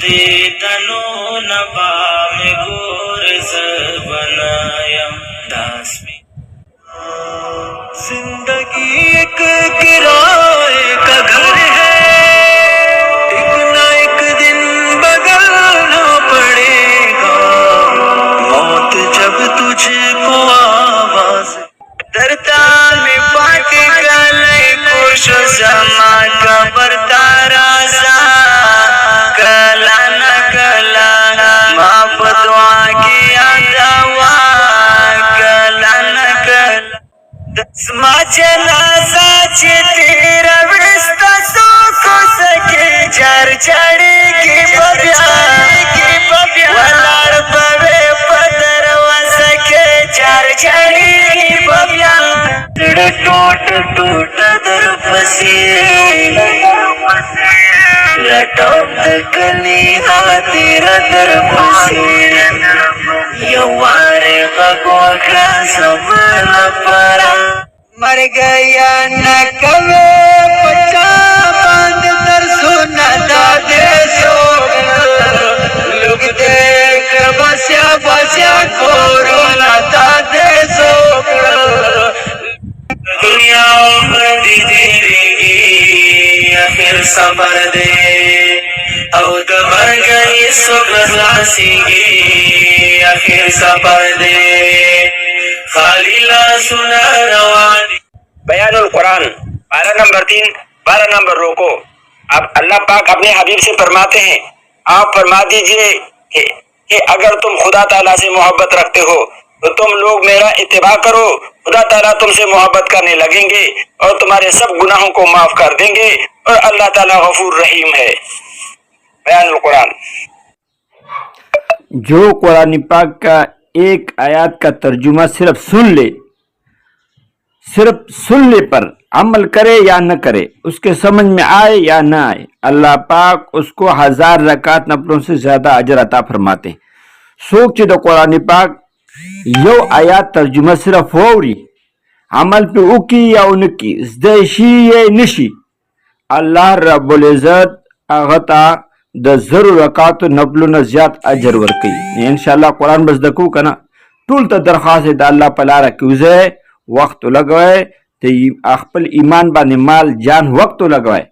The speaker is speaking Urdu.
دے تنو نبا میں گورز بنایا داس میں زندگی ایک کرائے کا گھر ہے، ایک نہ ایک دن بدلنا پڑے گا، موت جب تجھ کو آواز درتا میں پاک گلے پرش زمان کا برتا رازا کلا نہ کلا ماں بدعا کیا دعوا کلا نہ کلا دسما جنازہ چھ تیرا وستا سو کو سکے جر چڑی کی ببیا ولار بوے پدر وسکے جر چڑی کی ببیا ٹوٹ ٹوٹ در پسی لٹوٹ کلی تیرا در پسی یوارے غگو کا سبل پرا مر گیا نہ کبھی بچا باندھ در سونا دادے سو لوگ دیکھ بسیا بسیا کورونا دادے سو دنیا بڑی دیرے گی آخر صبر دے او دبر گئی سکر سی گی آخر صبر دے خالی لا سنا روانی. بیان القرآن پارہ نمبر 3 12 نمبر روکو. اب اللہ پاک اپنے حبیب سے فرماتے ہیں آپ فرما دیجئے کہ اگر تم خدا تعالیٰ سے محبت رکھتے ہو تو تم لوگ میرا اتباع کرو، خدا تعالیٰ تم سے محبت کرنے لگیں گے اور تمہارے سب گناہوں کو معاف کر دیں گے اور اللہ تعالیٰ غفور رحیم ہے. بیان القرآن. جو قرآن پاک کا ایک آیات کا ترجمہ صرف سننے پر عمل کرے یا نہ کرے، اس کے سمجھ میں آئے یا نہ آئے، اللہ پاک اس کو 1000 رکعت نفلوں سے زیادہ اجر عطا فرماتے ہیں. سوچ تو قرآن پاک یو آیات ترجمہ صرف ہوری عمل پہ اکی یا انکی زدشی یا نشی، اللہ رب العزت اغتا د 0 رکعت نفلوں زیاد اجر ورکی. انشاءاللہ قرآن بس دکو کنا ټول ته درخواست د الله په لاره کې وځئ، وخت لګوئ، ته خپل ایمان باندې مال جان وخت لګوئ.